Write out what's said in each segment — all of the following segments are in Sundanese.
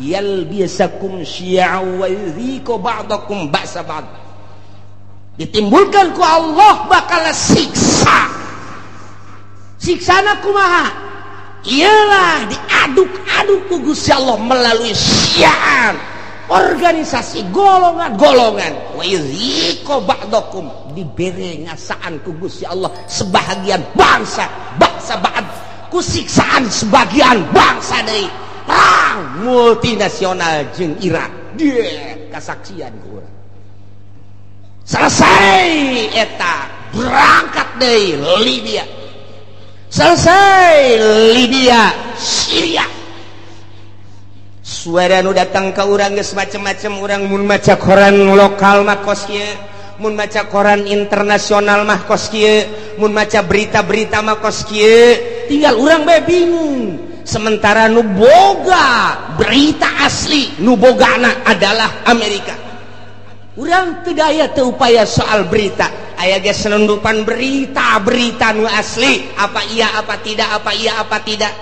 yalbisakum syi'an wa yudhiqu ba'dakum ba'sa ba'd. Ditimbulkan ku Allah bakal siksa. Siksana kumaha? Ialah diaduk-aduk ku Gusti Allah melalui syi'an, organisasi, golongan-golongan. Wa yudhiqu ba'dakum, diberi ngasaan ku Gusti Allah sebahagian bangsa ba'd, ku siksaan sebagian bangsa deui. Perang multinasional jeung Irak dia kasaksian ku urang. Selesai eta berangkat deui Libya. Selesai Libya, Syria. Suara nu datang ka urang geus macam-macam. Urang mun maca koran lokal mah kos kieu, mun maca koran internasional mah kos kieu, mun maca berita-berita mah kos kieu. Tinggal urang bae bingung. Sementara nu boga berita asli, nu bogana adalah Amerika. Urang teu daya teu upaya soal berita. Aya ge senundupan berita nu asli, apa iya apa tidak, apa iya apa tidak.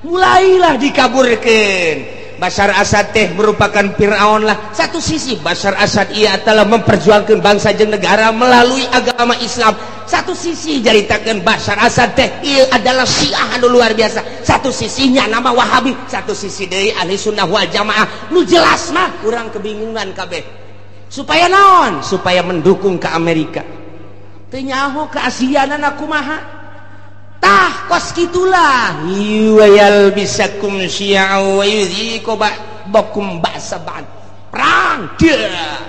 Mulailah dikaburkeun. Bashar Assad teh merupakan Fir'aun lah. Satu sisi Bashar Assad ia telah memperjuangkan bangsa jeung negara melalui agama Islam. Satu sisi jaritakeun Bashar Assad teh ieu adalah Syiah anu luar biasa. Satu sisinya nama Wahabi, satu sisi deui Ahli Sunnah wal Jamaah. Nu jelas mah urang kebingungan kabeh. Supaya naon? Supaya mendukung ke Amerika. Teu nyaho keasianana kumaha? Tah kos kitulah wayal bisakum syi'a wa yudhiqu ba'dakum ba'sa ba'd. Perang dia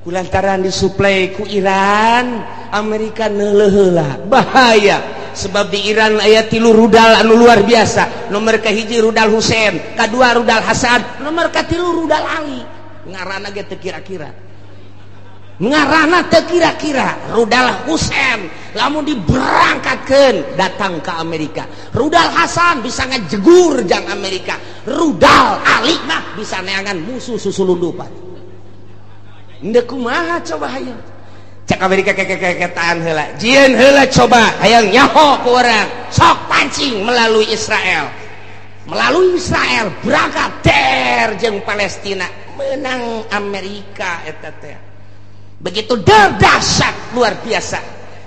kulantaran disuplai ku Iran, Amerika neuleuh heula. Bahaya sebab di Iran aya 3 rudal anu luar biasa. Nomor kahiji rudal Husein, kadua rudal Hasan, nomor katilu rudal Ali. Ngaranna ge teu kira-kira. Ngaranna teu kira-kira. Rudal Husein lamun diberangkatkeun datang ke Amerika. Rudal Hasan bisa ngajegur jang Amerika. Rudal Ali mah bisa neangan musuh susulundupan. Endeu kumaha coba hayang. Cak Amerika keketaan heula. Jieun heula coba hayang nyaho ku urang. Sok pancing melalui Israel. Melalui Israel berangkat der jeung Palestina. Menang Amerika eta teh. Begitu dahsyat luar biasa.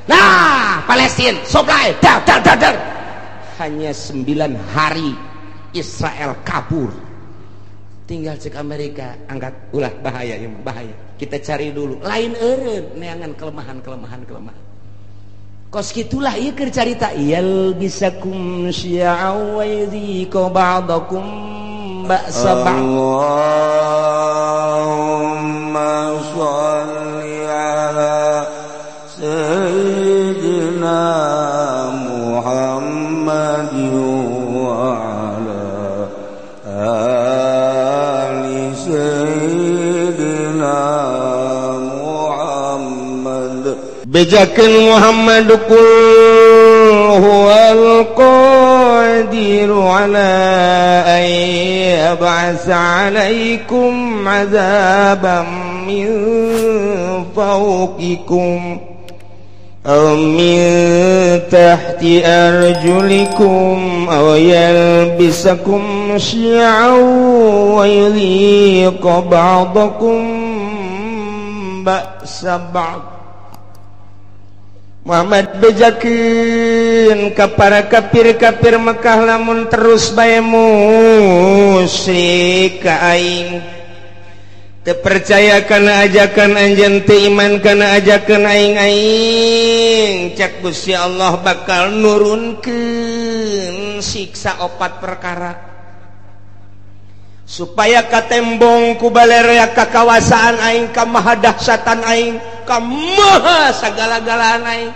Nah, Palestina supply dar. Hanya 9 hari Israel kabur. Tinggal cek Amerika angkat ulah bahaya ya, bahaya. Kita cari dulu. Lain eureun neangan kelemahan. Kos kitulah ieu keur carita yalbisakum syi'a wa yudhiqu ba'dakum ba'sa ba'd. Allahumma shalli ala sayyidina Muhammad wa ala ali sayyidina Muhammad. Bejakeun Muhammad qul huwal qadiru ala an yab'atsa 'alaikum 'adzaban min fawqikum aw min tahti arjulikum aw yalbisakum syi'an wa yudhiqa ba'dakum ba'sa ba'd. Muhammad bejakeun ka para kafir-kafir Mekah lamun terus bae musyrik ka aing, teu percaya kana ajakan anjeun, teu iman kana ajakan aing, cak Gusti Allah bakal nurunkeun siksa 4 perkara supaya katembong ku balerea kakawasaan aing, ka maha dahsyatan aing, ka maha sagala-galaan aing.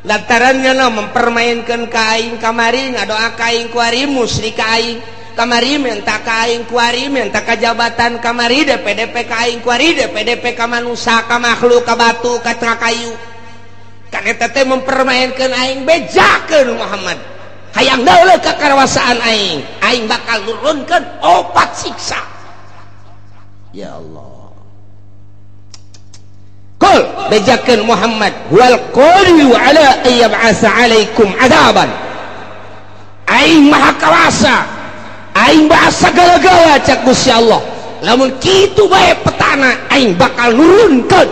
Lantarannya mempermainkan ka aing kamari ngadoa ka aing ku ari musyrik ka aing, kamari minta ka aing ku ari minta ka jabatan, kamari DPDP ka aing ku ari DPDP ka manusia, ka makhluk, ka batu, ka kayu. Kan eta teh mempermainkan aing. Bejakeun Muhammad hayang dauleuh ka karawasaan aing bakal nurunkeun 4 siksa. Ya Allah. Qul bejakeun Muhammad wal qadiru ala ayyab'asa 'alaikum 'adaban. Aing maha kawasa aing bahasa gala-gala cak Gusti Allah lamun kitu bae petana aing bakal nurunkeun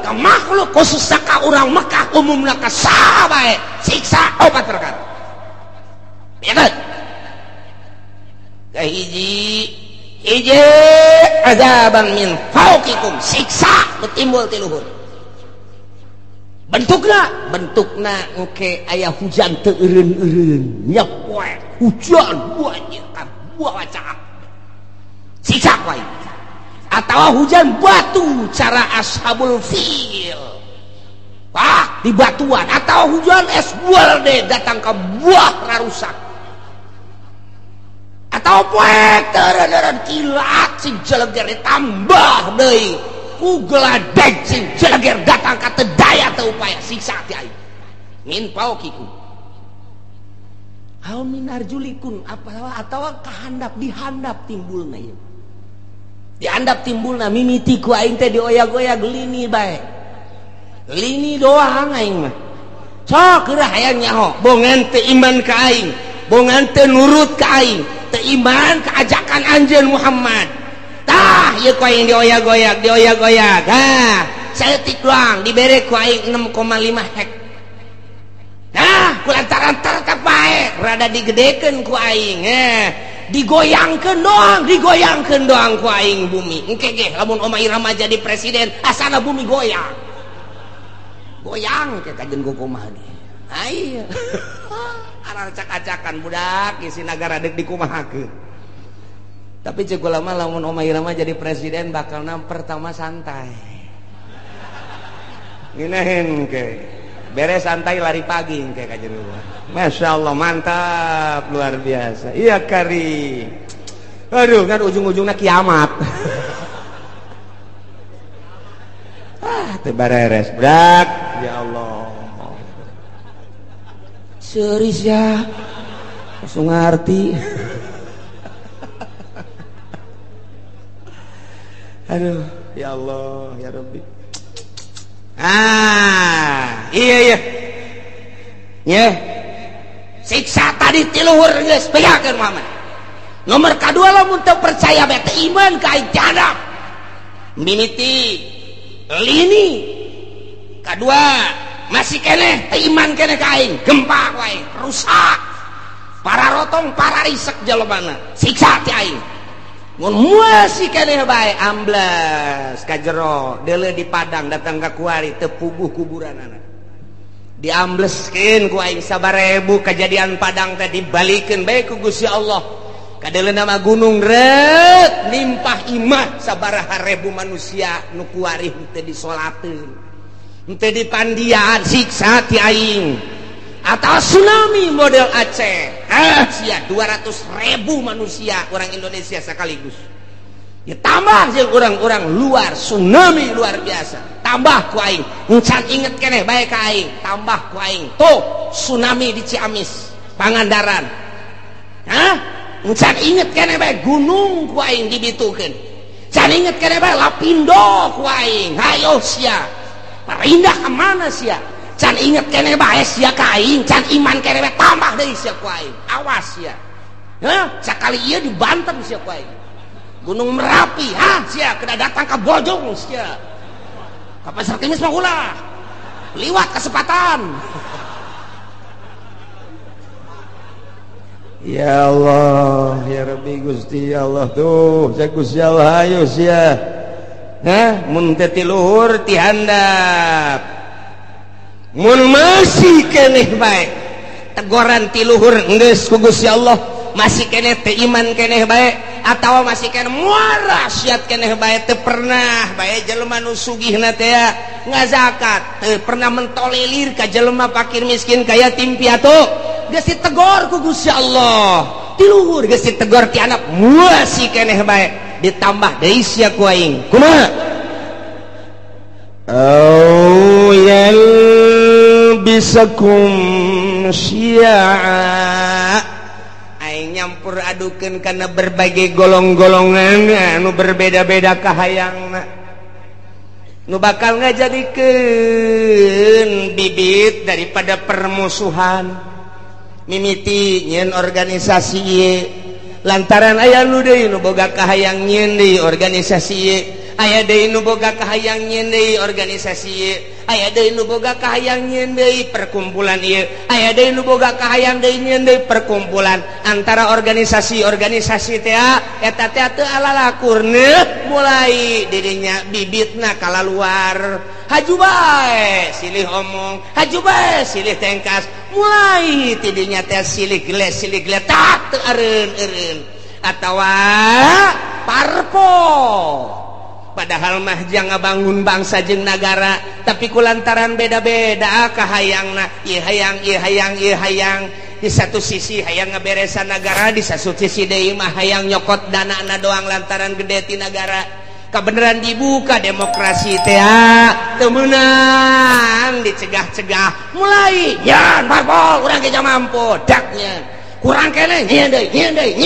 ka makhluk khususna ka urang Mekah umumna ka saha bae siksa 4 perkara bener kahiji azaban min fauqikum siksa betimbul ti luhur bentukna engke aya hujan teu eureun-eureun nya poe hujan banjir ka buah wacak siksa wae atawa hujan batu cara ashabul fil di batuan atawa hujan es buah deh datang ke buah rarusak atau poe teureun kilat sing jeleger ditambah deui ku geladeg sing jeleger datang ka teu daya teu upaya siksa ti aing min paukikum aw min arjulikun atawa kahandap dihandap timbulna ieu dihandap timbulna mimiti ku aing teh dioyag-oyag lini bae lini doang aing mah sok geurah hayang nyaho bongan teu iman ka aing bongan teu nurut ka aing teu iman ka ajakan anjeun Muhammad tah ieu ku aing dioyag-oyag saeutik doang dibere ku aing 6,5 hek nah kulantaran tertep bae rada digedekeun ku aing digoyangkeun doang ku aing bumi engke ge lamun Oma Irama jadi presiden asana bumi goyang ke kajen ku kumaha ge aya arah acak-acakan budak isi nagara deuk dikumahakeun tapi ceuk lama lamun Oma Irama jadi presiden bakalna pertama santai nginahin ke beres santai lari pagi kayak kajian gua. Masya Allah mantap luar biasa iya kari aduh kan ujung-ujungnya kiamat tebareres brak ya Allah serius ya langsung ngerti aduh ya Allah ya Rabbi iya siksa tadi ti luhur geus begakeun Muhammad nomor kadua lamun teu percaya bae teu iman ka aing tiadap mimiti lini kadua masih keneh teu iman keneh ka aing gempa ku aing rusak para rotong para risek jelebana siksa ti aing mun masih keneh bae amblas ka jero deuleu di padang datang ka kuari teu puguh kuburanana diambleskeun ku aing 1000 kejadian padang teh dibalikeun bae ku Gusti Allah kadeuleu nama gunung rek nimpah imah sabaraha ribu manusia nu kuari teu disolateun teu dipandian siksa ti aing atau tsunami model Aceh sia 200.000 manusia orang Indonesia sekaligus ya tambah jeung orang-orang luar tsunami luar biasa tambah ku aing encan inget keneh bae ka aing tambah ku aing tuh tsunami di Ciamis Pangandaran encan inget keneh bae gunung ku aing dibitukeun can inget keneh bae Lapindo ku aing hayo sia parindah ka mana sia can inget keneh bae sia ka aing can iman keneh bae tambah deui sia ku aing awas sia sakali ieu di Banten sia ku aing Gunung Merapi sia kena datang ke Bojong sia ka Pasar Kemis mah ulah liwat kesempatan ya Allah ya Rabbi Gusti Allah tuh saya Gusti Allah ayo sia mun teh ti luhur ti handap mun masih keneh bae teguran ti luhur geus ku Gusti Allah masih keneh teu iman keneh bae atawa masih keneh muara siat keneh bae teu pernah bae jelema nu sugihna teh ngazakat teu pernah mentolerir ka jelema fakir miskin ka yatim piatu geus ditegor ku Gusti Allah ti luhur geus ditegor ti anak masih keneh bae ditambah deui sia ku aing kumaha au yalbisakum syi'a aing nyampur adukeun kana berbagai golong-golongan anu berbeda-beda kahayangna nu bakal ngajadikeun bibit daripada permusuhan mimiti nyeun organisasi ieu lantaran aya nu deui nu boga kahayang nyieun deui organisasi ieu, aya deui nu boga kahayang nyieun deui organisasi ieu, aya deui nu boga kahayang nyieun deui perkumpulan ieu, aya deui nu boga kahayang deui nyieun deui perkumpulan. Antara organisasi teh eta teh teu alalakurna mulai dirinya bibitna kalaluar. Haju bae silih omong, haju bae silih tengkas, mulai tidinya teh silih gele tak teu eureun atawa parpo. Padahal mah jang ngabangun bangsa jeung nagara, tapi kulantaran beda-beda kahayangna, ieu hayang. Di satu sisi hayang ngaberesan negara, di satu sisi deui mah hayang nyokot danana doang lantaran gede ti negara. Kabeneran dibuka demokrasi teh teu meunang dicegah-cegah, mulai nyan parpol urang ge mampu daknya kurang kene nyieun deui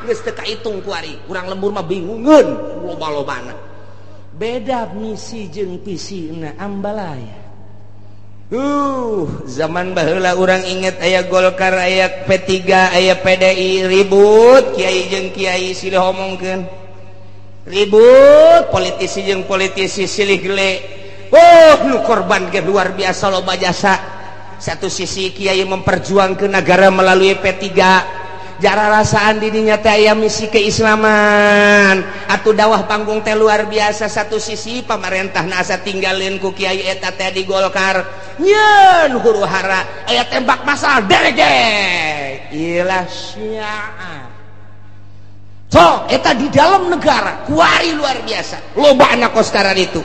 geus teu kahitung ku ari urang lembur mah bingungeun loba-lobana. Beda misi jeung visina ambalaya. Zaman baheula urang inget aya Golkar, aya P3, aya PDI ribut kiai jeung kiai silih omongkeun. Ribut politisi jeung politisi silih gele. Nu korban ge luar biasa loba jasa. Satu sisi kiai memperjuangkeun negara melalui P3. Jara rasaan didinya teh aya misi keislaman, atuh dakwah panggung teh luar biasa. Satu sisi pamarentahna asa tinggalin ku kiai eta teh di Golkar, nyeun huru hara aya tembak masal derege ilah syiah. So eta di dalam negara kuari luar biasa loba anak koskaran itu.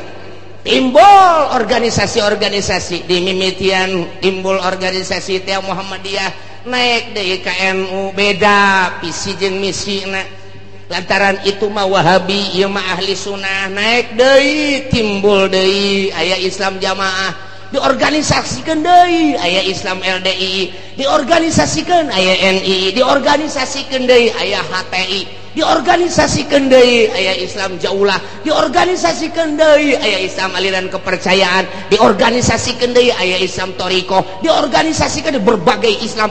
Timbul organisasi-organisasi di mimitian, timbul organisasi teh Muhammadiyah, naik deui ka NU, beda visi jeung misina. Lantaran itu mah Wahabi, ieu mah ahli sunnah, naik deui, timbul deui aya Islam Jamaah, diorganisasikeun deui aya Islam LDI, diorganisasikeun aya NI, diorganisasikeun deui aya HTI, diorganisasikeun deui aya Islam Jaulah, diorganisasikeun deui aya Islam aliran kepercayaan, diorganisasikeun deui aya Islam Thariqah, diorganisasikeun berbagai Islam,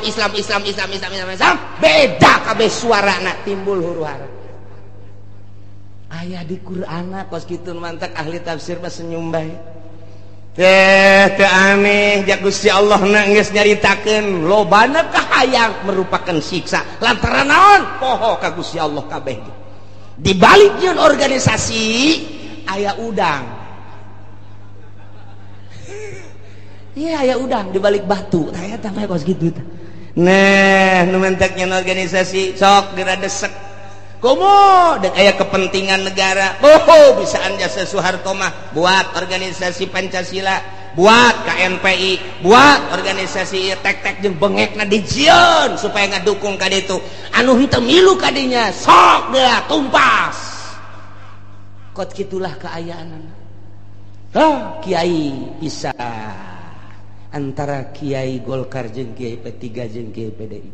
beda kabeh suarana, timbul huru-hara. Aya di Qur'ana kos kitu mantak ahli tafsir mah senyum bae. Teu aneh jak Gusti Allah na geus nyaritakeun lobana kahayang merupakan siksa lantaran naon poho ka Gusti Allah kabeh. Di balik yeun organisasi aya udang. Iya aya udang di balik batu. Tah eta mah kos kitu tah. Nah, nu mentek nyeun organisasi sok diradesek. Komo dan aya kepentingan negara. Bisaan jasa Soeharto mah buat organisasi Pancasila, buat KNPI, buat organisasi tek-tek jeung bengekna dijieun supaya ngadukung ka ditu. Anu henteu milu kadinya sok deua tumpas. Kot kitulah kaayaanna. Kiai bisa antara Kiai Golkar jeung Kiai P3 jeung Kiai PDI.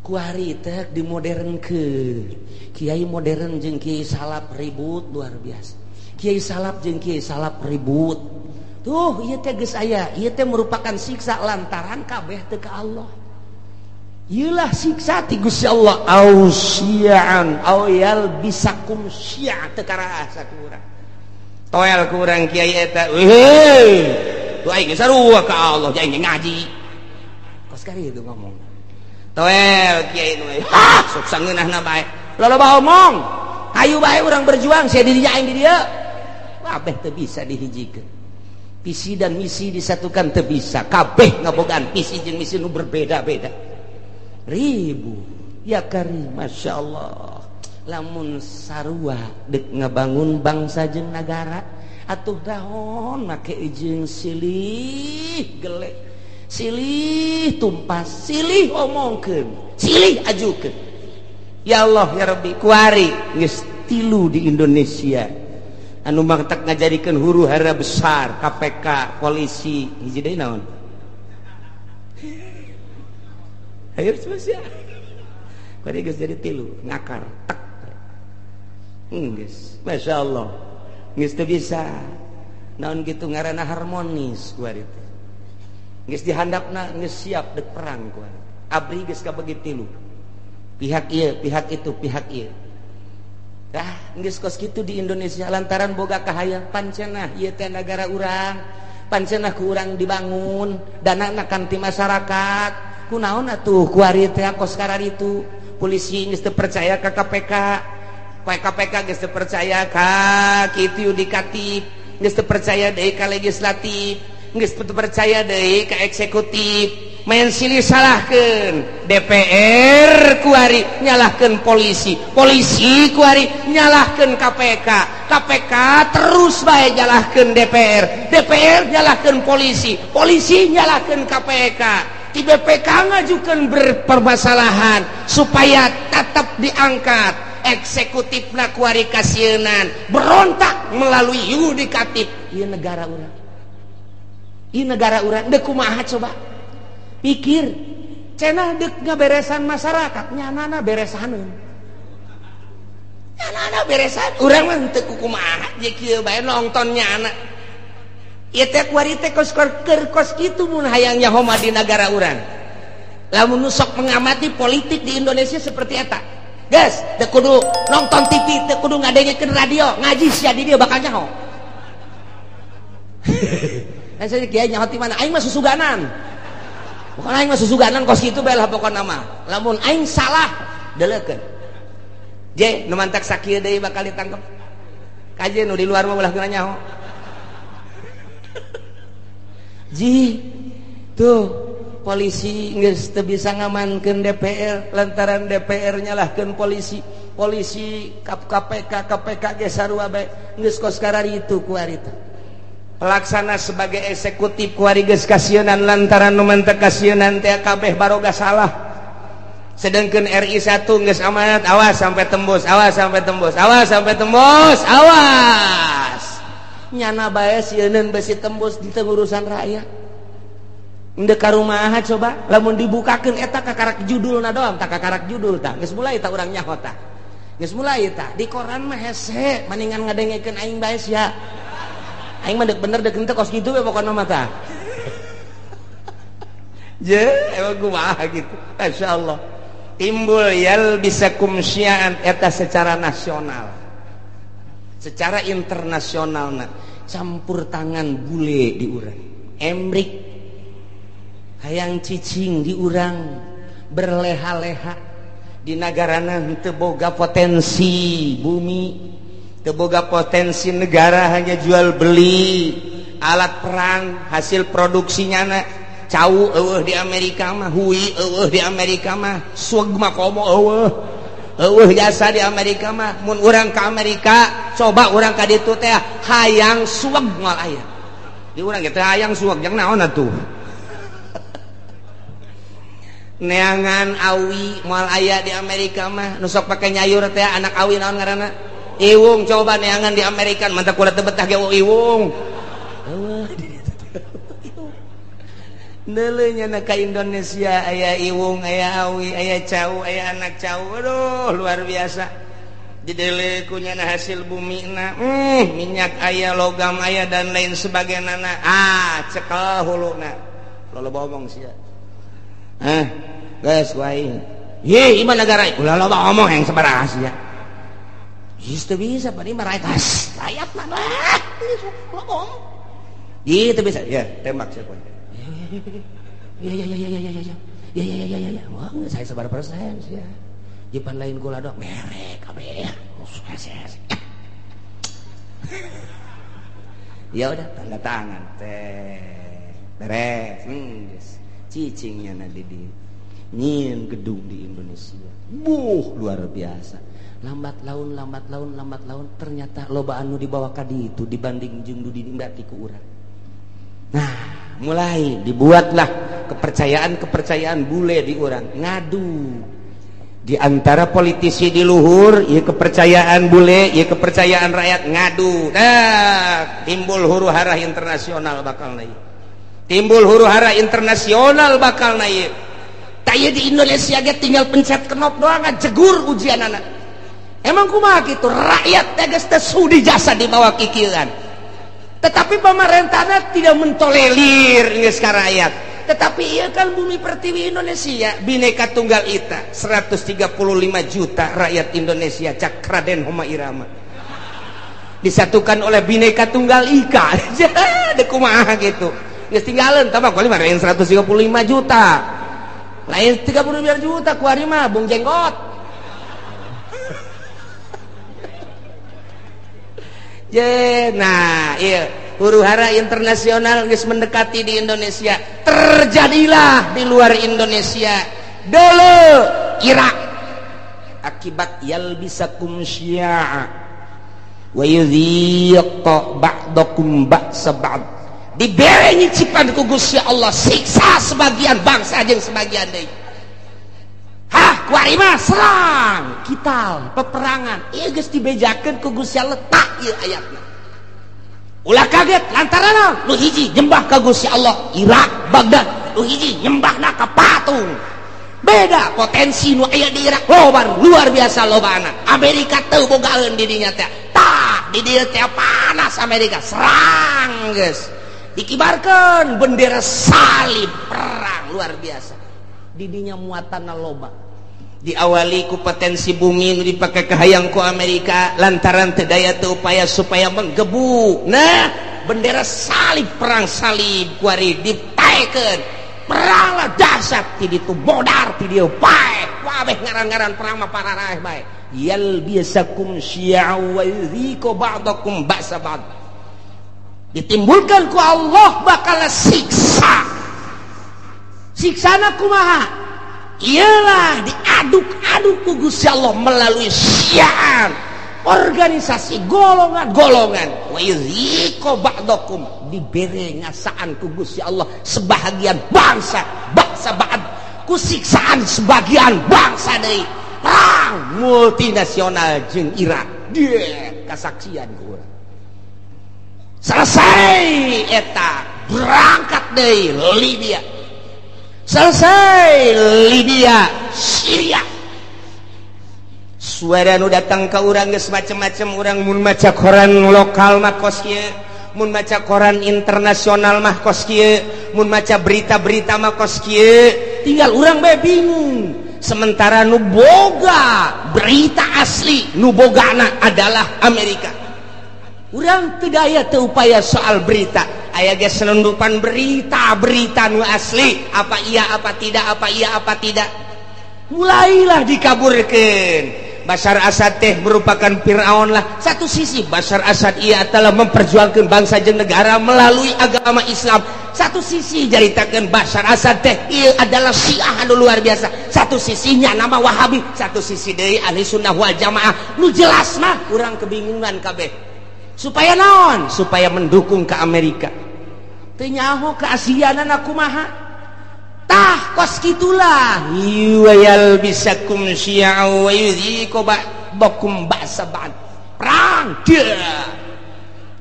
Kuari teh dimodernkeun. Kiai modern jeung Kiai Salap ribut luar biasa. Kiai Salap jeung Kiai Salap ribut. Tuh ieu teh geus aya, ieu teh merupakan siksa lantaran kabeh teu ka Allah. Ieulah siksa ti Gusti Allah, ausiaan aw yalbisakum syi'a teu karaha sakurang. Toel ku urang kiai eta, tuh aing sarua ka Allah, jeung ngaji. Kos kari itu ngomong. Toel kiai nu sok sangeunahna bae. Loba omong. Ayo bae urang berjuang, sia dirinya aing di dieu. Kabeh teu bisa dihijikeun. Visi dan misi disatukan teu bisa. Kabeh ngabogaan visi jeung misi nu berbeda-beda. Ribu. Ya karim, masyaallah. Lamun sarua deuk ngabangun bangsa jeung nagara, atuh daon make jeung silih gele. Silih tumpas, silih omongkeun, silih ajukeun. Ya Allah ya Rabbi, kuari geus 3 di Indonesia anu mangtak ngajadikeun huru-hara besar, KPK, polisi, hiji deui naon? Hayu sia. Kuari geus jadi 3 ngakar, tek. Geus, masyaallah. Geus teu bisa. Naon kitu ngaranna harmonis kuari teh. Geus dihandapna geus siap dek perang kuari. Abri geus kabagi 3. pihak ieu pihak itu pihak ieu geus kos kitu di Indonesia lantaran boga kahayang pancenah ieu teh negara urang pancenah ku urang dibangun danana kan ti masyarakat kunaon atuh ku ari teh kos kararitu polisi geus teu percaya ka KPK geus teu percaya ka kitu yudikatif geus teu percaya deui ka legislatif geus teu percaya deui ka eksekutif main silih salahkeun DPR kuari nyalahkeun polisi kuari nyalahkeun KPK terus bae nyalahkeun DPR nyalahkeun polisi nyalahkeun KPK di BPK ngajukeun berpermasalahan supaya tetap diangkat eksekutifna kuari kasienan berontak melalui yudikatif ieu negara urang deuk kumaha coba pikir cenah dek ngaberesan masyarakat nyanana beresan urang mah teu kumaha je kieu bae nonton nyana ieu teh kuari teh kos kitu mun hayang nyaho mah di negara urang lamun nu sok mengamati politik di Indonesia seperti eta geus teu kudu nonton TV teu kudu ngadengekeun radio ngaji sia di dieu bakal nyaho asa kieu nyaho ti mana aing mah susuganan bukan aing mah susuganan kos kitu bae lah pokona mah lamun aing salah deleukeun je nu mantak sakieu deui bakal ditangkep kaje nu di luar mah ulah geuna nyaho ji tuh polisi geus teu bisa ngamankeun DPR lantaran DPR nyalahkeun polisi KPK ge sarua bae geus kos kararitu ku ari teh pelaksana sebagai eksekutif kuari geus kasienan lantaran nu mentek kasienan teh kabeh baroga salah sedengkeun RI 1 geus amanat awas sampai tembus nyana bae sieun besi tembus di urusan rakyat endeu karumaha coba lamun dibukakeun eta kakarak judulna doang tak kakarak judul tah geus mulai tah urang nyaho tah geus mulai tah di koran mah hese mendingan ngadengekeun aing bae sia aing mah bener dek henteu kos kitu we pokona mah tah. Je, emang kumaha gitu. Masyaallah. Timbul yalbisakum syi'an eta secara nasional. Secara internasional na campur tangan bule di urang. Emrik hayang cicing di urang berleha-leha di nagarana henteu boga potensi bumi teu boga potensi negara hanya jual beli alat perang hasil produksinya na cau eueuh di Amerika mah hui eueuh di Amerika mah sueg mah komo eueuh jasa di Amerika mah mun urang ka Amerika coba urang ka ditu teh hayang sueg moal aya di urang teh hayang sueg jeung naon atuh neangan awi moal aya di Amerika mah nu sok pake nyayur teh anak awi naon ngaranna iwung coba neangan di Amerika mantap kulit betah ge iwung neuleunya na ka Indonesia aya iwung aya awi aya cau aya anak cau aduh luar biasa dideuleu ku nya hasil bumi na minyak aya logam aya dan lain sebagainya cekel huluna loba omong sia guys wae ye iman negara ulah loba omong yang sabaraha sia itu bisa pada merayakas rakyat mana ngomong itu bisa ya tembak siapa ya wah saya sebar persen sih ya jipan lain gula dok merek kabeh ya udah tanda tangan teh beres cicingnya nanti di nyin gedung di Indonesia luar biasa lambat laun ternyata loba anu dibawa ka ditu dibanding jeung nu dinimbrati ku urang. Nah, mulai dibuatlah kepercayaan bule di urang ngadu. Di antara politisi di luhur, ieu kepercayaan bule, ieu kepercayaan rakyat ngadu. Timbul huru-hara internasional bakal naik. Taya di Indonesia ge tinggal pencet knop doang jegur ujian anak. Emang kumaha gitu rakyat tegas sudi jasa di bawah kikiran tetapi pemerintahnya tidak mentolerir geus ka rakyat tetapi iya kan bumi pertiwi Indonesia Bhinneka Tunggal Ika 135 juta rakyat Indonesia cak Raden Homa Irama disatukan oleh Bhinneka Tunggal Ika dek kumaha gitu geus tinggalan tambah kali mah 135 juta lain 35 juta kuari mah bung jenggot nah iya huru-hara internasional geus mendekati di Indonesia terjadilah di luar Indonesia dulu Irak akibat yalbisakum syi'a wa yudhiqa ba'dakum ba'sa ba'd dibere nyicipan ku Gusti Allah siksa sebagian bangsa jeung sebagian deui kuari mah serang kital peperangan ieu geus dibejakeun ku Gusti Allah tak ieu ayatna ulah kaget lantaran nu hiji nyembah ka Gusti Allah Irak Baghdad nu hiji nyembahna ka patung beda potensi nu aya di Irak loba luar biasa lobana Amerika teu bogaeun di dinya teh tah di dieu teh panas Amerika serang geus dikibarkan bendera salib perang luar biasa didinya muatan loba diawali ku potensi bumi nu dipake kahayang ku Amerika lantaran teu daya teu upaya supaya menggebu nah bendera salib perang salib kuari ditaekeun perang lah dahsyat ti ditu bodar ti dieu pae kabeh ngaran-ngaran perang mah pararaeh bae yalbisakum syi'a wa yudhiqa ba'dakum ba'sa ba'd ditimbulkan ku Allah bakal siksana kumaha ialah diaduk-aduk ku Gusti Allah melalui syiar organisasi golongan-golongan wa yudhiqa ba'dakum dibere ngasaan ku Gusti Allah sebahagian bangsa ba'd ku siksaan sebagian bangsa deui perang multinasional jeung Irak dia kasaksian ku urang selesai eta berangkat dari Libya selesai Libya Syria suara nu datang ke urang geus macam-macam urang mun maca koran lokal mah kos kieu mun maca koran internasional mah kos kieu mun maca berita-berita mah kos kieu tinggal urang bae bingung sementara nu boga berita asli nu bogana adalah Amerika urang teu daya teu upaya soal berita aya ge selundupan berita nu asli apa iya apa tidak mulailah dikaburkeun Bashar Assad teh merupakan Fir'aun lah satu sisi Bashar Assad ia telah memperjuangkan bangsa jeung negara melalui agama Islam satu sisi jaritakeun Bashar Assad teh ia adalah Syiah anu luar biasa satu sisinya nama Wahabi satu sisi deui ahli sunnah wal jamaah nu jelas mah urang kebingungan kabeh supaya naon supaya mendukung ke Amerika teu nyaho keasianana kumaha tah kos kitulah yalbisakum syi'a wa yudhiqa ba'dakum ba'sa ba'd perang dia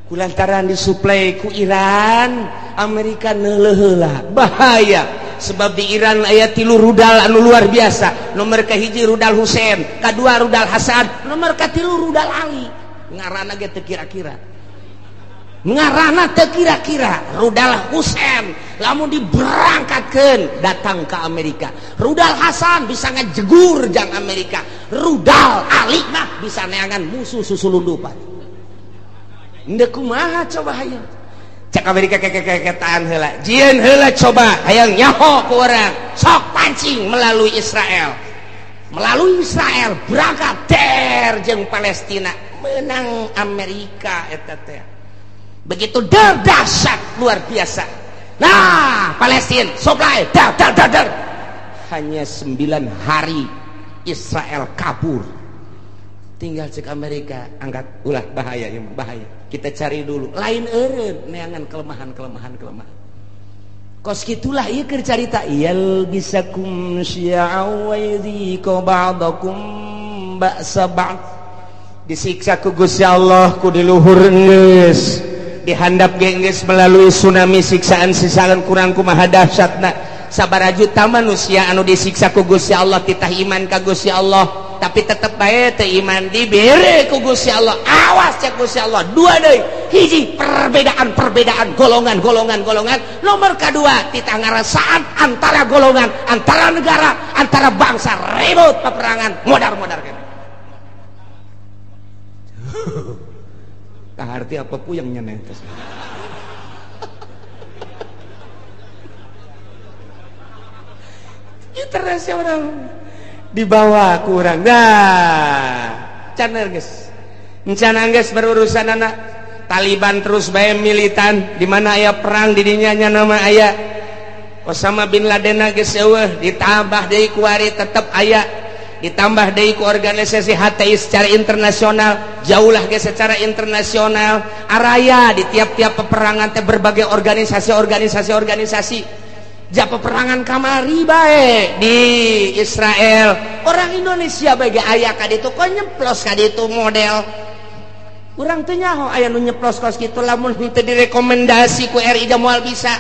kulantaran disuplai ku Iran Amerika neuleuh heula bahaya sebab di Iran aya 3 rudal anu luar biasa nomor kahiji rudal Husein kadua rudal Hasan nomor katilu rudal Ali ngarana ge teu kira-kira ngarana teu kira-kira rudal Husein lamun diberangkatkeun datang ke Amerika rudal Hasan bisa ngajegur jang Amerika rudal Ali mah bisa neangan musuh susulundupan ndeu kumaha coba hayang cak Amerika keketaan heula jieun heula coba hayang nyaho ku urang sok pancing melalui Israel berangkat der jeung Palestina menang Amerika eta teh begitu dahsyat luar biasa nah Palestina supply dar hanya 9 hari Israel kabur tinggal cek Amerika angkat ulah bahaya kita cari dulu lain eureun neangan kelemahan kos gitulah ieu keur carita yalbisakum syi'a wa yudhiqa ba'dakum ba'sa ba'd disiksa ku Gusti Allah ku diluhur geus dihandap geus melalui tsunami siksaan kurang kumaha dahsyatna sabaraha juta manusia anu disiksa ku Gusti Allah titah iman ka Gusti Allah tapi tetep bae teu iman dibere ku Gusti Allah. Awas cek Gusti Allah. Dua deui, hiji perbedaan golongan nomor kedua titah ngarasaan antara golongan, antara negara, antara bangsa, ribut peperangan modar kene. Kaharti apa puyeng nyeneh teh. Internasional dibawa kurang caner geus encana geus berurusan anak Taliban terus bae militan di mana aya perang di dinya nya nama aya Osama bin Laden geus eueuh ditambah deui ku ari tetep aya ditambah deui ku organisasi HTI secara internasional jauhlah geus secara internasional araya di tiap-tiap peperangan teh berbagai organisasi ja peperangan kamari bae di Israel orang Indonesia bagi aya ka ditu kok nyeplos ka ditu model urang teu nyaho aya nu nyeplos kos kitu lamun teu direkomendasi ku RI da moal bisa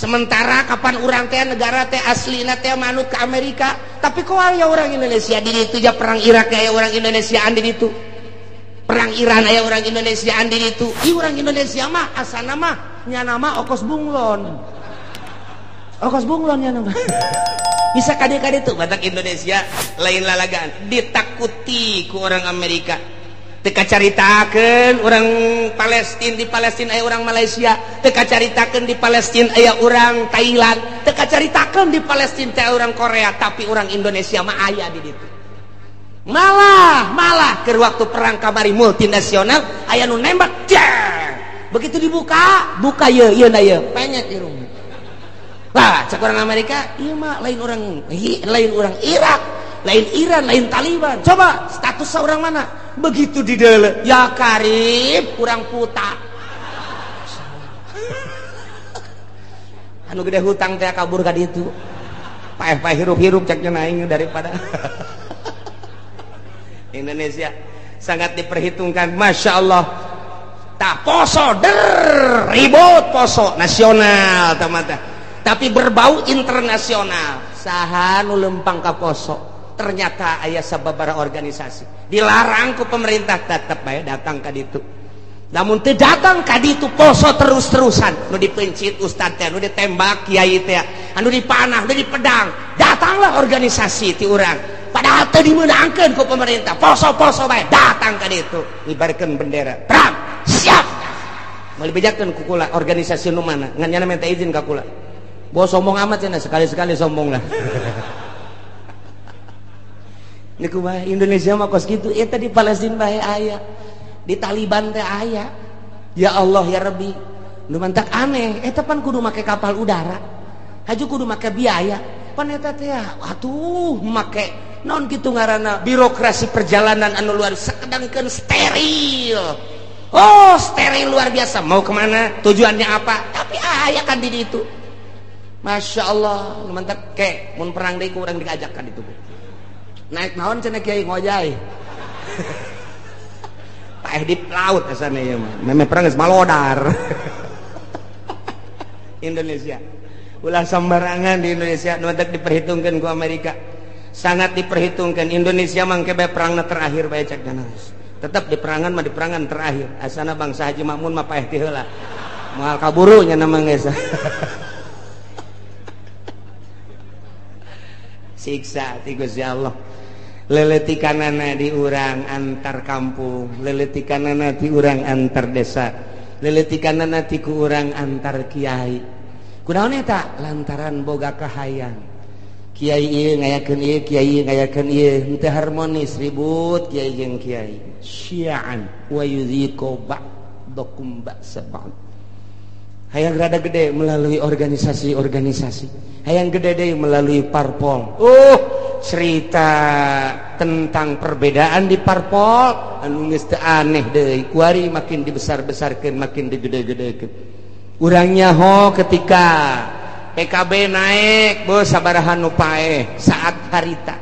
sementara kapan urang teh negara teh aslina teh manut ke Amerika tapi kok aya orang Indonesia di ditu ja perang Irak aya orang Indonesiaan di ditu perang Iran aya orang Indonesiaan di ditu ieu urang Indonesia mah asana mah nya nama Okos Bunglon ya nama bisa kade-kade tuh batak Indonesia lain lalagaan ditakuti ku orang Amerika teka caritakeun orang Palestina di Palestina aya orang Malaysia teka caritakeun di Palestina aya orang Thailand teka caritakeun di Palestina teh orang Korea tapi orang Indonesia mah aya di ditu malah ke waktu perang kamari multinasional aya nu nembak begitu dibuka ieu na ieu penyet di rumah lah cek orang Amerika iya mah lain orang Irak lain Iran lain Taliban coba status seorang mana begitu di dalam ya karib kurang puta anu gede hutang teh kabur ka ditu paeh hirup-hirup ceknya naing daripada Indonesia sangat diperhitungkan Masya Allah tak poso ribut poso nasional tamata tapi berbau internasional saha nu lempang ka poso ternyata aya sababaraha organisasi dilarang ku pemerintah tetep bae datang ka ditu namun teu datang ka ditu poso terus-terusan nu dipencit ustad teh nu ditembak kiai teh anu dipanah nu dipedang datanglah organisasi ti urang padahal teu dimeunangkeun ku pemerintah poso bae datang ka ditu ngibarkeun bendera perang siap moal bejakeun ku kula organisasi nu mana ngan nyana minta izin ka kula bos sombong amat cenah sekali-sekali sombong lah niku mah Indonesia mah kos kitu eta di Palestina bae aya di Taliban teh aya ya Allah ya Rabbi nu mantak aneh eta pan kudu make kapal udara haju kudu make biaya pan eta teh atuh make naon kitu ngaranna birokrasi perjalanan anu luar sakedangkeun steril steril luar biasa mau kemana tujuannya apa tapi aya kan di ditu Masya Allah mantap kek mun perang deui ku urang diajakkan itu naik naon cenah kiai ngojay paeh di laut asana ieu mah meme perang geus malodar Indonesia ulah sembarangan di Indonesia nu mantap diperhitungkeun ku Amerika sangat diperhitungkan Indonesia mangke bae perangna terakhir bae cek ganas tetap di perangan mah di perangan terakhir asana bangsa Haji Makmun mah paeh ti heula moal kaburu nya nama geus siksa ti Gusti Allah leletikanana di urang antar kampung leletikanana ti urang antar desa leletikanana ti ku urang antar kiai kunaon eta lantaran boga kahayang kiai ieu ngayakeun ieu kiai ieu ngayakeun ieu teu harmonis ribut kiai jeung kiai syi'an wa yudhiqu ba'dakum ba'sa ba'd hayang rada gede melalui organisasi-organisasi hayang gede deh melalui parpol cerita tentang perbedaan di parpol anu geus teu aneh deui kuari makin dibesar-besarkeun makin digede-gedekeun urangnya ketika PKB naik bos sabaraha nu paeh saat harita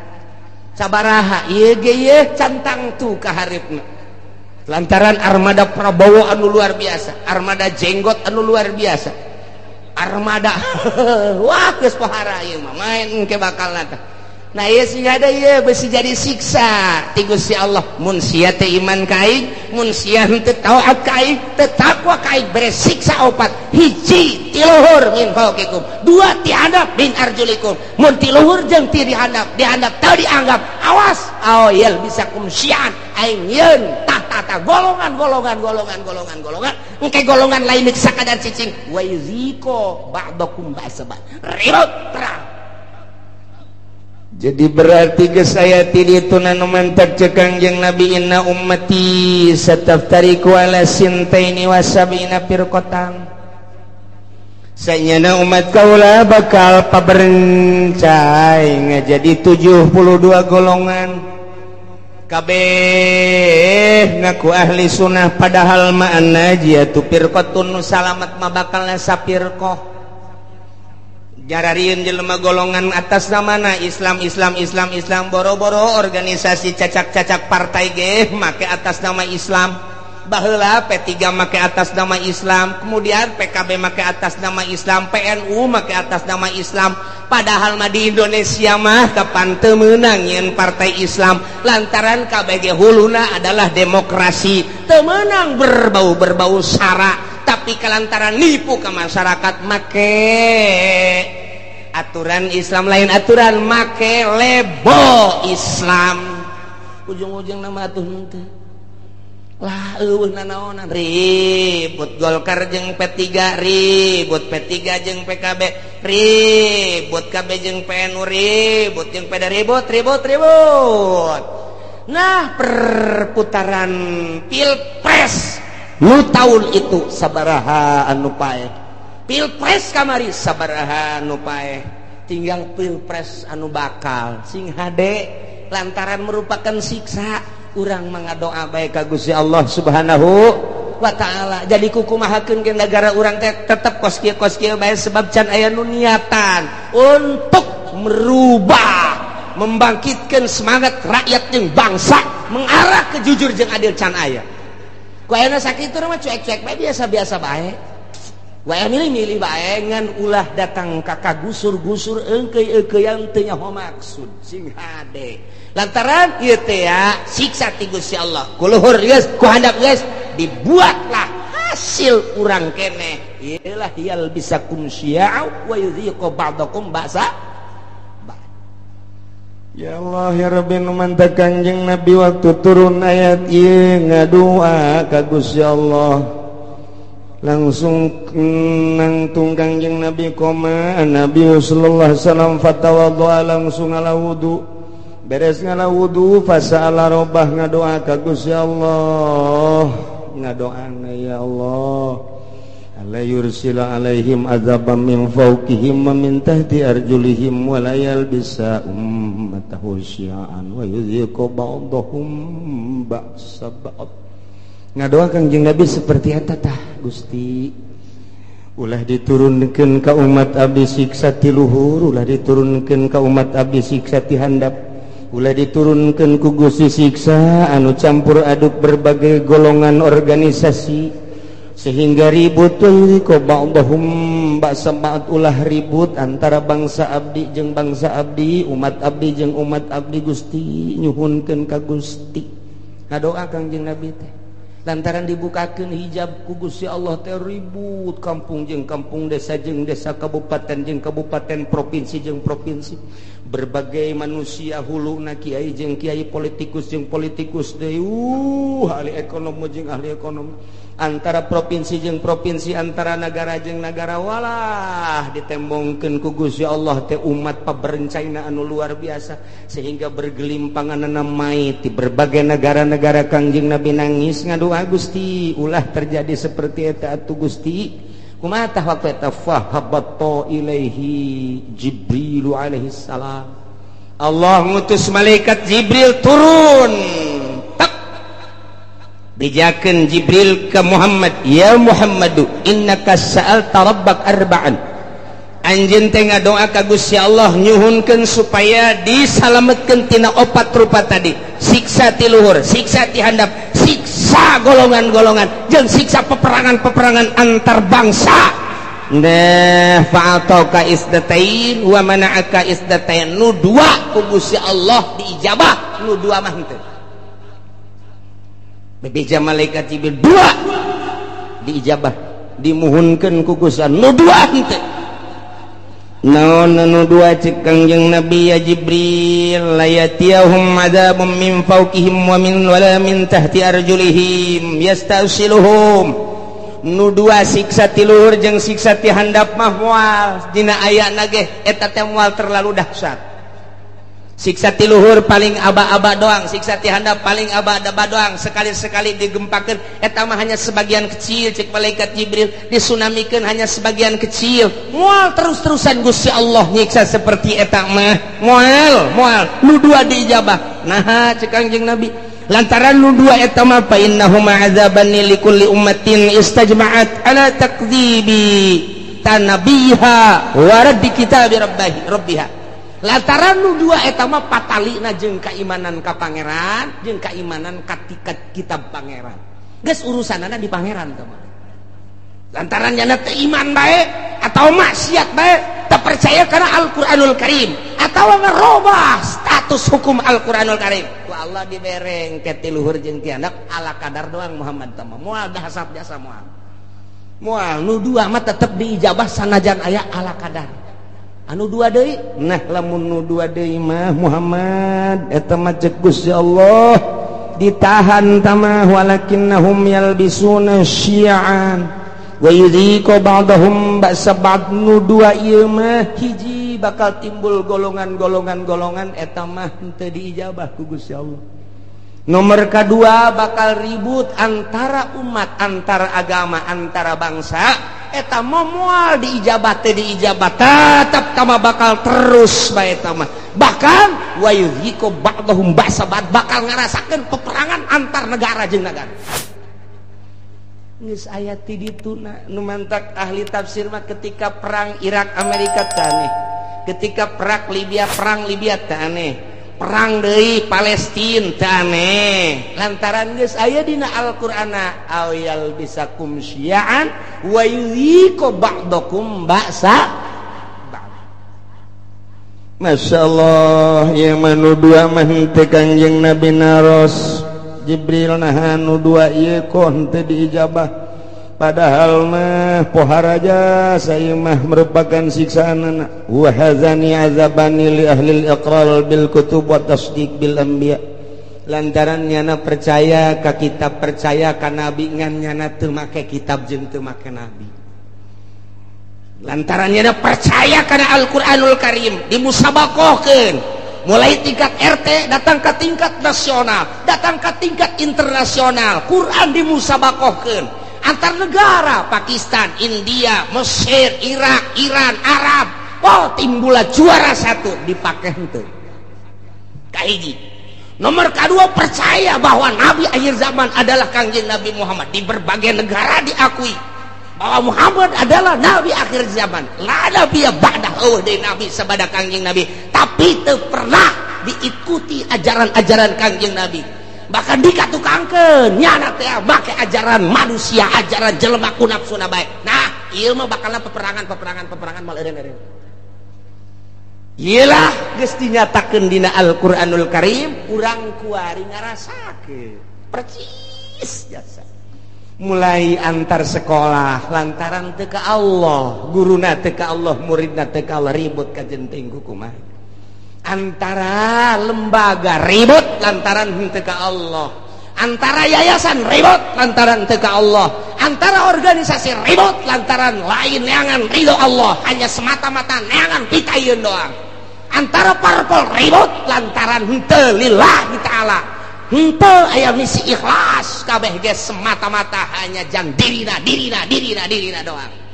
sabaraha ieu ge ieu cantang tu ka hareupeuna lantaran armada Prabowo anu luar biasa armada jenggot anu luar biasa armada wah geus pohara ieu mah main ke bakal nata nah ieu sing ada ieu besi jadi siksa ti Gusti Allah. Mun sia teh iman ka aing, mun sia teu taat ka aing, teu takwa ka aing, bere siksa opat. Hiji ti luhur min fauqikum, dua ti handap min arjulikum. Mun ti luhur jeung ti dihandap teu dianggap, awas aoyel bisa kumsian aing yeun tah golongan engke golongan lain sakadar cicing wa yuziko ba'dakum ba'saban ribut perang. Jadi berarti ke saya tiditu nanu mantak cekang jeung Nabi inna ummati sataftariku ala sintaini wa sab'ina firqatan. Sayyana umat kaula bakal paberencai ngajadi 72 golongan. Kabeh ngaku ahli sunnah padahal ma'an najiyatu firqatun salamat mah bakalna sapirqah. Jararieun jelema golongan atas namana Islam boro-boro organisasi cacak-cacak partai ge make atas nama Islam. Baheula P3 make atas nama Islam, kemudian PKB make atas nama Islam, PNU make atas nama Islam. Padahal mah di Indonesia mah kapan teu meunang nyeun partai Islam lantaran KBG huluna adalah demokrasi. Teu meunang berbau sara, tapi kelantaran nipu ke masyarakat make aturan Islam lain aturan, make lebo Islam. Ujung-ujung nama atuh teh lah nanaonan ribut Golkar jeung P3, ribut P3 jeung PKB, ribut KB jeung PNU, ribut jeung PD, ribut. Nah perputaran pilpres nu tahun itu sabaraha anu paeh, pilpres kamari sabaraha anu paeh, tinggal pilpres anu bakal sing hade lantaran merupakan siksa. Urang mangadoa baik ka Gusti Allah Subhanahu wa taala. Jadi kukumahakeun ke negara urang teh tetep kos kieu bae sebab can aya nu niatan untuk merubah, membangkitkan semangat rakyat jeung bangsa mengarah ke jujur jeung adil can aya. Ku ayeuna sakitu mah cuek-cuek bae biasa-biasa bae. Wae milih-milih bae ngan ulah datang ka gusur-gusur eungkeuy-eungkeuyan teu nyaho maksud sing hade. Lantaran ieu teh ya siksa ti Gusti Allah. Ku luhur geus, ku handap geus, dibuatlah hasil urang keneh. Iyalah yal bisa kumsya'u wa yudhiqu ba'dakum ba'sa. Ya Allah ya Rabbi nu mantak Kanjeng Nabi waktu turun ayat ieu ngadoa ka Gusti Allah. Langsung nangtung Kanjeng Nabi koma Nabi sallallahu alaihi wasallam fatawaddoa langsung ala wudu. Beres ngala wudu fasa'ala robah ngadoa ka Gusti Allah, ngadoana ya Allah alla yursila alaihim azaban min fawqihim wa min tahti arjulihim wa la yalbisa ummatahu syi'an wa yudhiqu ba'dahum ba'sa ba'd. Ngadoa Kanjeng Nabi seperti eta tah Gusti, ulah diturunkeun ka umat abdi siksa ti luhur, ulah diturunkeun ka umat abdi siksa ti handap, ulah diturunkeun ku Gusti siksa anu campur aduk berbagai golongan organisasi sehingga ribut ko ba'dahum ba'sa ba'd, ulah ribut antara bangsa abdi jeung bangsa abdi, umat abdi jeung umat abdi. Gusti nyuhunkeun ka Gusti. Ngadoa Kanjeng Nabi teh lantaran dibukakeun hijab ku Gusti Allah teh ribut kampung jeung kampung, desa jeung desa, kabupaten jeung kabupaten, provinsi jeung provinsi. Berbagai manusia huluna kiai jeung kiai, politikus jeung politikus deui, ahli ekonomi jeung ahli ekonomi, antara provinsi jeung provinsi, antara negara jeung negara. Walah ditembongkeun ku Gusti Allah teh umat paberencaina anu luar biasa sehingga bergelimpanganna mai ti berbagai negara-negara. Kanjeng Nabi nangis ngadoa, Gusti ulah terjadi seperti eta atuh Gusti. Kumaha tah waktu eta fahabatta ilaihi Jibril alaihi salam. Allah ngutus malaikat Jibril turun. Tak bijakeun Jibril ke Muhammad, ya Muhammadu innaka sa'alta rabbak arba'an. Anjeun teh ngadoa ka Gusti Allah nyuhunkeun supaya disalametkeun tina opat rupa tadi, siksa ti luhur, siksa ti handap, siksa golongan-golongan, jeung siksa peperangan-peperangan antar bangsa. nah fa'atauka isdatain wa mana'aka isdatain nu dua ku Gusti Allah diijabah nu dua mah henteu bebeja malaikat Jibril dua diijabah dimuhunkeun ku Gusti Allah nu dua henteu naon nu dua cek Kangjeng Nabi ya Jibril layatiyahum adzabum min fawqihim wa min tahti arjulihim yastasiluhum nu dua siksa ti luhur jeung siksa ti handap mah moal dina aya nage eta teh moal terlalu dahsyat siksa ti luhur paling aba-aba doang siksa ti handap paling aba-aba doang sekali-sekali digempakeun eta mah hanya sebagian kecil cek malaikat Jibril disunamikeun hanya sebagian kecil moal terus-terusan Gusti Allah nyiksa seperti eta mah moal nu dua diijabah nah cek Kangjeng Nabi lantaran nu dua eta mah fa innahuma azaban likulli ummatin istajma'at ala takdzibi tanabiha wa raddi kitabi rabbiha lantaran nu dua eta mah patalina jeung kaimanan ka pangeran jeung kaimanan ka kitab pangeran geus urusanana di pangeran teh mah lantaran nya teh iman bae atau maksiat bae teu percaya kana Al-Qur'anul Karim atawa ngarobah status hukum Al-Qur'anul Karim ku Allah dibereng ke ti luhur jeung ti handap ala kadar doang Muhammad teh mah moal dahsyat jasa moal nu dua mah tetep diijabah sanajan aya ala kadar anu dua deui nah lamun nu dua deui mah Muhammad eta mah cek Gusti Allah ditahan tamah walakinnahum yalbisuna syi'an wa yudhiqu ba'dahum ba'sa ba'd nu dua ieu mah hiji bakal timbul golongan eta mah teu diijabah ku Gusti Allah nomor kedua bakal ribut antara umat antara agama antara bangsa eta moal diijabah teh diijabah tetap tama bakal terus bae eta mah bahkan wa yudhiqu ba'dahum ba'sa ba'd bakal ngarasakeun peperangan antar negara jeung negara geus aya ti ditu nu mantak ahli tafsir mah ketika perang Irak Amerika teh aneh ketika perang Libya teh aneh perang deui Palestina teh aneh lantaran geus aya dina Al-Qur'ana ayal bisakum syi'an wa yudhiqu ba'dakum ba'sa ba'd masyaallah ya manu dua mah teh Kangjeng Nabi naros Jibril nah nu dua ieu kok henteu diijabah padahal mah poharaja saya mah merupakan siksaan wa hazani azabani li ahli al-iqrar bil kutub wa tasdiq bil anbiya lantaran nyana percaya ka kitab percaya ka nabi ngan nyana teu make kitab jeung teu make nabi lantaran nyana percaya kana Al-Qur'anul Karim dimusabaqahkeun mulai tingkat RT datang ke tingkat nasional datang ke tingkat internasional Quran dimusabaqahkeun antar negara Pakistan, India, Mesir, Irak, Iran, Arab timbullah juara satu dipake henteu kahiji nomor kedua percaya bahwa Nabi akhir zaman adalah Kangjeng Nabi Muhammad di berbagai negara diakui bahwa Muhammad adalah Nabi akhir zaman la nabiyya ba'dahu dari Nabi sabada Kangjeng Nabi tapi teu pernah diikuti ajaran-ajaran Kangjeng Nabi bahkan dikatukangkeun nyana teh make ajaran manusia ajaran jelema ku nafsuna bae nah ieu mah bakalna peperangan mal eureun iyalah geus dinyatakeun dina Al-Qur'anul Karim urang kuari ngarasakeun percis jasa mulai antar sekolah lantaran teu ka Allah guruna teu ka Allah muridna teu ka Allah ribut ka jenting kumaha antara lembaga ribut lantaran henteu ka Allah antara yayasan ribut lantaran teu ka Allah antara organisasi ribut lantaran lain neangan ridho Allah hanya semata-mata neangan pitayeun doang antara parpol ribut lantaran henteu lillahi ta'ala henteu aya misi ikhlas kabeh ge semata-mata hanya jang dirina doang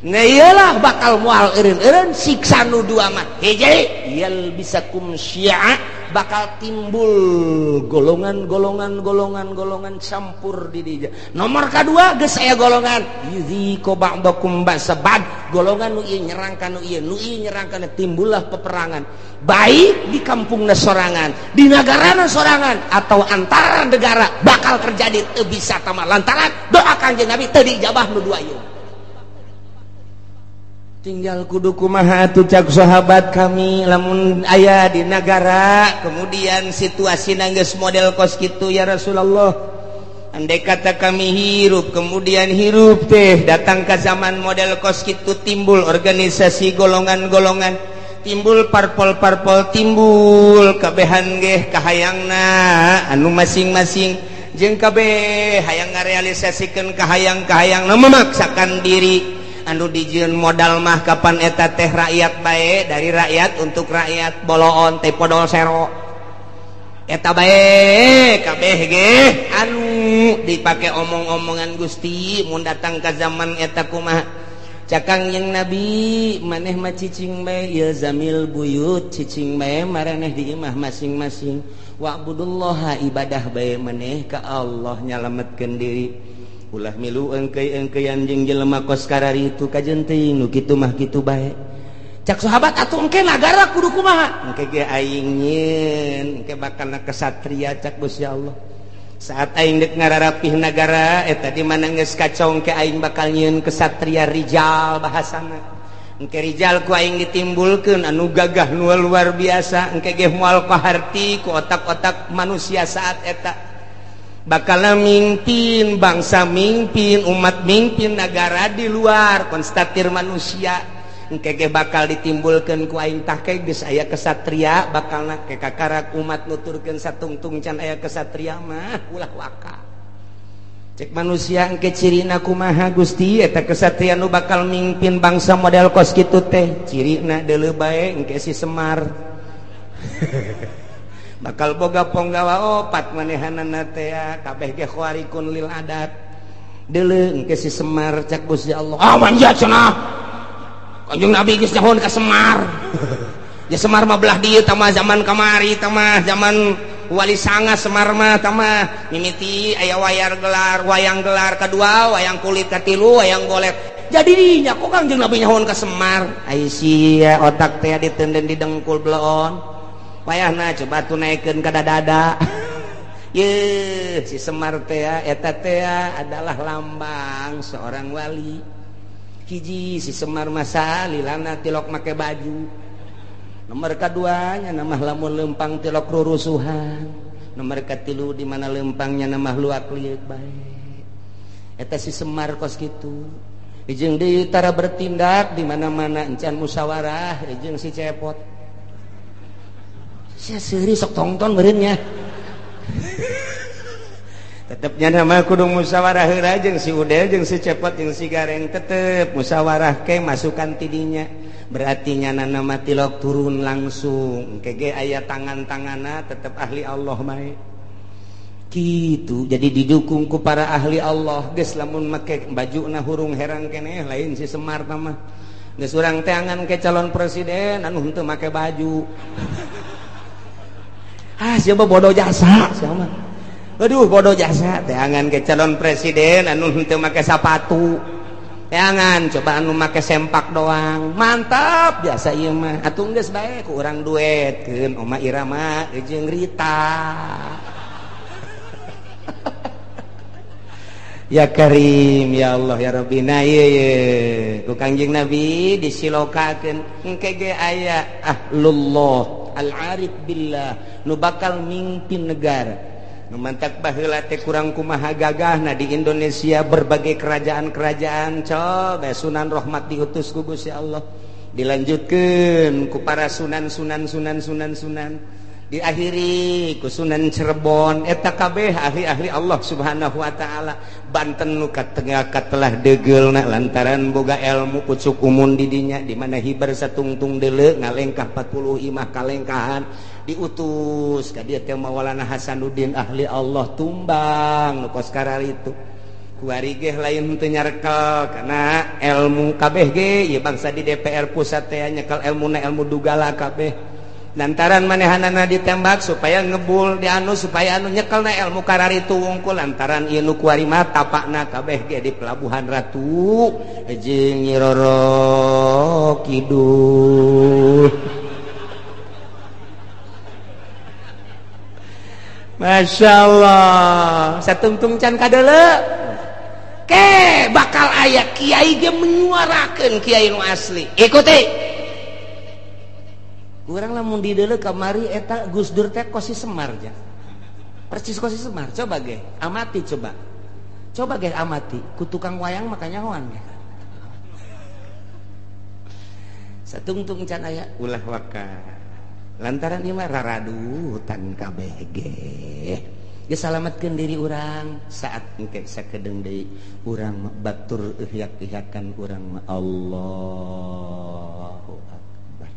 nah iyalah bakal moal eureun siksa nu dua mah hiji yal bisakum syi'a bakal timbul golongan campur di dieu nomor kedua geus aya golongan yudhiqu ba'dakum ba'sa ba'd golongan nu ieu nyerang kana timbullah peperangan baik di kampungna sorangan di nagarana sorangan atau antara negara bakal terjadi teu bisa tamah lantaran doa Kangjeng Nabi teu dijabah nu dua ieu tinggal kudu kumaha atuh cak sahabat kami lamun aya di negara kemudian situasi geus model kos kitu ya Rasulullah. Andai kata kami hirup kemudian hirup teh datang ke zaman model kos kitu timbul organisasi golongan-golongan, timbul parpol-parpol, timbul kabehan ge kahayangna anu masing-masing jeung kabeh hayang ngarealisasikeun kahayang-kahayangna memaksakan diri. Anu dijieun modal mah kapan eta teh rakyat bae dari rakyat untuk rakyat boloon teh podol sero eta bae kabeh ge anu dipake omong-omongan Gusti mun datang ka zaman eta kumaha cakang yang Nabi maneh mah cicing bae ya zamil buyut cicing bae maraneh di imah masing-masing wa'budullaha ibadah bae maneh ka Allah nyalametkeun diri. Ulah milu engkei-engkeian jeung jelema kos karari itu kajen teuing nu kitu mah kitu bae. Cak sahabat atuh engke nagara kudu kumaha? Engke ge aing nyieun, engke bakalna kesatria cak Gusti Allah. Saat aing deuk ngararapih nagara eta di mana geus kacau engke aing bakal nyieun kesatria rijal bahasana. Engke rijal ku aing ditimbulkeun anu gagah nu luar biasa, engke ge moal kaharti ku otak-otak manusia saat eta. Bakal mimpin bangsa, mimpin umat, mimpin negara di luar konstatir manusia. Engke ge bakal ditimbulkeun ku aing tah ke geus aya kesatria bakalna ke kakarak umat nuturkeun satungtung can aya kesatria mah ulah waka. Cek manusia engke cirina kumaha Gusti eta kesatria nu bakal mimpin bangsa model kos kitu teh cirina deuleu bae engke si Semar. Bakal boga ponggawa opat manehanana teh kabeh ge khawarikun lil adat deuleu engke si Semar cak Gusti Allah manjat cenah Kanjeng Nabi geus nyahon ka Semar ya Semar mah belah dieu tah zaman kamari tah mah zaman Wali Sanga Semar mah tah mah mimiti aya wayang gelar kadua wayang kulit katilu wayang golek jadi nya kok Kanjeng Nabi nyahon ka Semar ai sia otak teh ditenden di dengkul bleon payahna coba tunaikeun ka dada. Ye si Semar teh eta teh adalah lambang seorang wali. Hiji si Semar masa lilana tilok make baju. Nomor kadua nya nama lamun leumpang tilok rurusuhan. Nomor katilu di mana leumpangnya nama luak liuk bae. Eta si Semar kos kitu. Jeung deui tara bertindak di mana-mana encan musyawarah jeung si Cepot. Sia seuri sok tongton meureunnya. Tetepnya nama kudu musyawarah heula jeung si Udel jeung si Cepot jeung si Gareng tetep musyawarah ke masukan tidinya. Berarti nyana nama tilok turun langsung. Kege aya tangan-tanganna tetep ahli Allah bae. Kitu jadi didukung ku para ahli Allah geus lamun make bajuna hurung herang keneh lain si Semar tah mah. Geus urang teh angan ke calon presiden anu henteu make baju. Siapa bodoh jasa siapa aduh bodoh jasa teangan ke calon presiden anu henteu make sepatu teangan coba anu make sempak doang mantap biasa ieu mah atuh geus bae ku urang duetkeun Oma Irama jeung Rita. Ya Karim ya Allah ya Rabbi na ieu ku Kangjeng Nabi disilokakeun engke ge aya ahlullah al-arif billah nu bakal mimpin negara nu mantak baheula teh kurang kumaha gagahna di Indonesia berbagai kerajaan-kerajaan coba Sunan Rahmat diutus ku Gusti Allah dilanjutkeun ku para sunan diakhiri ku Sunan Cirebon eta kabeh ahli-ahli Allah Subhanahu wa taala. Banten nu katengah katelah degeulna lantaran boga ilmu pucuk umun di dinya di mana hibar satungtung deuleu ngalengkah 40 imah kalengkahan diutus ka dieu teh Maulana Hasanuddin ahli Allah tumbang nu kos karari itu kuari ge lain teu nyarekel kana ilmu kabeh ge ieu bangsa di DPR pusat teh nyekel ilmuna ilmu dugala kabeh. Lantaran manehanana ditembak supaya ngebul di anu supaya anu nyekelna ilmu karari tu wungkul lantaran ieu nu kuari mah tapakna kabeh ge di Pelabuhan Ratu jeung Nyi Roro Kidul. Masya Allah satungtung can kadeuleu bakal aya kiai ge menyuarakeun kiai nu asli. Ikuti. Urang lamun di deuleu kamari eta Gus Dur teh Kosi Semar ja. Percis Kosi Semar. Coba ge amati coba. Coba ge amati ku tukang wayang makanya hoan ge. Satungtung can aya ulah waka. Lantaran ieu mah raradu hutan kabeh ge. Geus salametkeun diri urang saat engke sakedeung deui urang batur ihyak-ihyakan urang mah Allahu Akbar.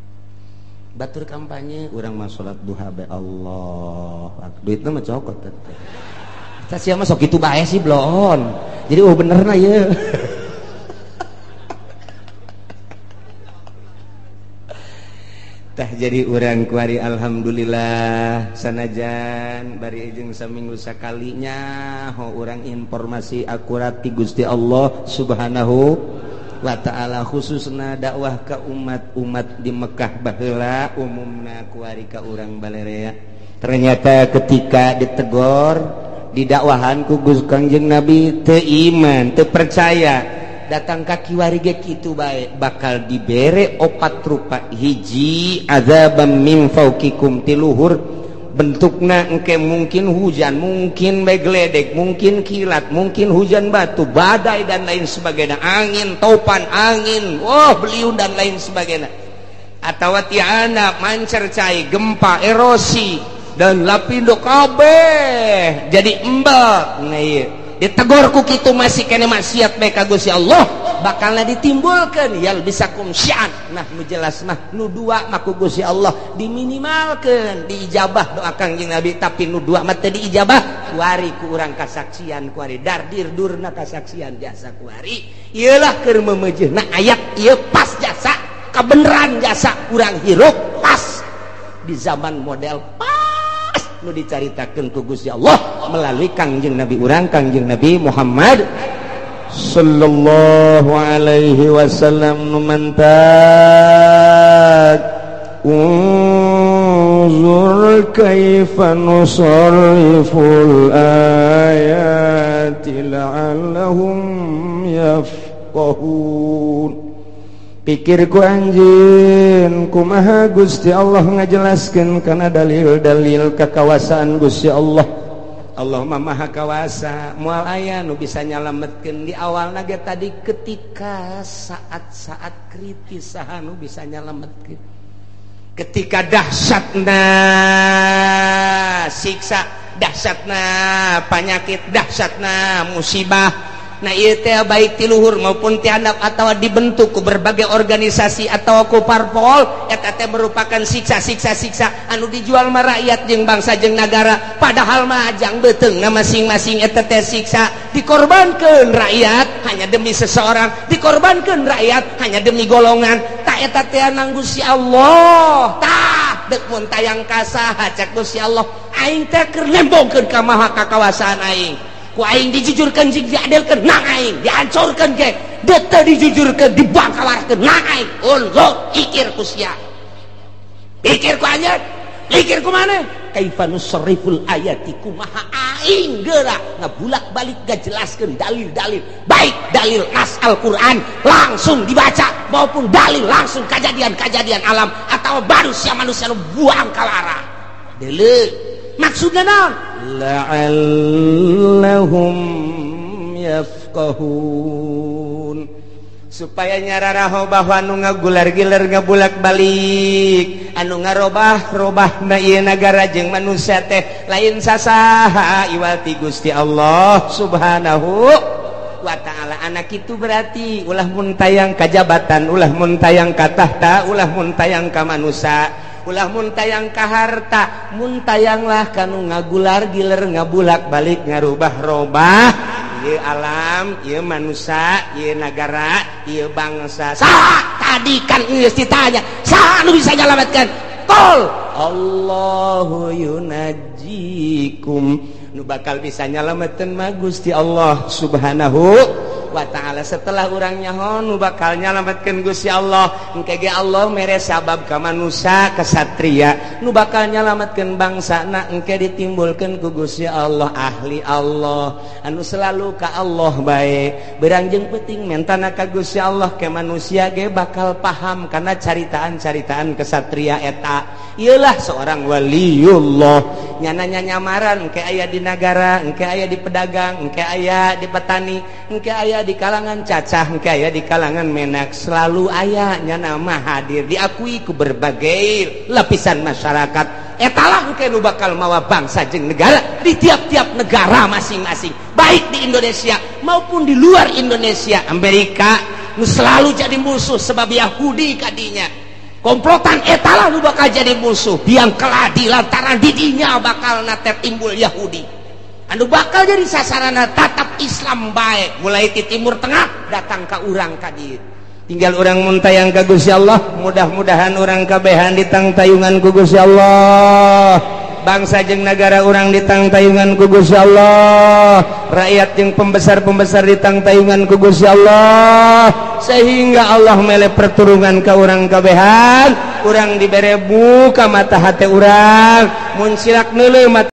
Batur kampanye urang mah salat duha be Allahu Akbar. Duitna mah cokot teh. Eta sia mah sok kitu bae sih blon. Jadi benerna ieu. Tah jadi urang kuari alhamdulillah sanajan bari jeung saminggu sakalinya ho urang informasi akurat ti Gusti Allah Subhanahu wa taala khususna dakwah ka umat-umat di Mekah baheula umumna kuari ka urang balerea. Ternyata ketika ditegor didakwahan ku Gusti Kangjeng Nabi teu iman teu percaya datang ka kiwari ge kitu bae bakal dibere opat rupa. Hiji azabam min fauqikum tiluhur bentukna engke mungkin hujan, mungkin begledek, mungkin kilat, mungkin hujan batu, badai dan lain sebagainya, angin topan, angin beliun dan lain sebagainya, atau tiana mancercai, gempa, erosi dan lapindo kabeh jadi embek. Nah ieu ditegur ku kitu masih kene maksiat bae ka Gusti Allah bakalna ditimbulkeun yal bisakum sya'an. Nah nu jelas mah nu dua mah ku Gusti Allah diminimalkeun diijabah doa Kangjeng Nabi, tapi nu dua mah teu diijabah kuari ku urang kasaksian kuari dardir durna kasaksian jasa kuari ieulah keur memeujeuna ayat ieu pas jasa kabeneran jasa urang hirup pas di zaman model nu dicaritakeun ku Gusti Allah melalui Kangjeng Nabi urang Kangjeng Nabi Muhammad sallallahu alaihi wasallam nu mantat unzur kaifa nusarriful ayati la'allahum yafqahun. Pikir ku anjeun kumaha Gusti Allah ngajelaskeun kana dalil-dalil kekawasaan Gusti Allah. Allah mah maha kawasa. Moal aya nu bisa nyalametkeun di awalna ge tadi ketika saat-saat kritis saha nu bisa nyalametkeun. Ketika dahsyatna siksa, dahsyatna penyakit, dahsyatna musibah. Nah ieu teh baik ti luhur maupun ti handap atawa dibentuk ku berbagai organisasi atawa ku parpol eta teh merupakan siksa-siksa anu dijual mah rakyat jeung bangsa jeung nagara, padahal mah ajang beuteungna masing-masing eta teh siksa dikorbankeun rakyat hanya demi seseorang, dikorbankeun rakyat hanya demi golongan. Tah eta teh nang Gusti Allah tah deuk mun tayang ka saha cak Gusti Allah aing teh keur lembongkeun ka maha kakawasaan aing. Ku aing dijujurkeun jeung diadilkeun nang aing dihancurkeun ge deuk teu dijujurkeun dibangkalarkeun nang aing unzur ikir ku sia pikir ku anjeun pikir ku maneh kaifa nusarriful ayati kumaha aing geura ngabulak-balik ngajelaskeun dalil-dalil baik dalil nas Al-Qur'an langsung dibaca maupun dalil langsung kejadian-kejadian alam atau manusia-manusia nu buang kalara deuleu. Maksudna naon? La'allahum yafqahun, supaya nyararaho bahwa anu ngagular-gilar ngabulak-balik anu ngarobah-robahna ieu nagara jeung manusia teh lain sasaha iwal ti Gusti Allah Subhanahu wa ta'ala. Anak itu berarti ulah mun tayang kajabatan, ulah mun tayang ka tahta, ulah mun tayang ka manusia, ulah mun tayang ka harta, mun tayanglah kanu ngagular giler ngabulak balik ngarubah-robah ieu alam, ieu manusia, ieu nagara, ieu bangsa. Saha tadi kan geus ditanya, saha nu bisa nyalametkeun? Qul Allahu yunajjikum. Nu bakal bisa nyalametkeun mah Gusti Allah Subhanahu wa ta'ala. Setelah urang nyaho nu bakal nyalametkeun Gusti Allah, engke ge Allah mere sabab ka manusia, ka satria, nu bakal nyalametkeun bangsana engke ditimbulkeun ku Gusti Allah, ahli Allah anu selalu ka Allah bae. Berangjeng penting mentana ka Gusti Allah ke manusia ge bakal paham karena caritaan-caritaan kesatria eta. Iyalah seorang waliullah, nyananya nyamaran engke aya di nagara, engke aya di pedagang, engke aya di petani, engke aya di kalangan cacah, engke aya di kalangan menak, selalu aya nyana mah hadir, diakui ku berbagai lapisan masyarakat. Etalah engke nu bakal mawa bangsa jeung negara di tiap-tiap negara masing-masing, baik di Indonesia maupun di luar Indonesia. Amerika nu selalu jadi musuh sebab Yahudi kadinya, komplotan etalah nu bakal jadi musuh biang keladi lantaran didinya bakal nate timbul Yahudi anu bakal jadi sasarana tatap Islam baik mulai di timur tengah datang ke urang ka dieu. Tinggal urang mun tayang ka Gusti Allah, mudah-mudahan urang kabehan ditangtayungan ku Gusti Allah, bangsa jeung negara urang ditangtayungan ku Gusti Allah, rakyat jeung pembesar-pembesar ditangtayungan ku Gusti Allah, sehingga Allah mele perturungan ka urang kabehan, urang dibere buka mata hati urang, mun silak neuleuh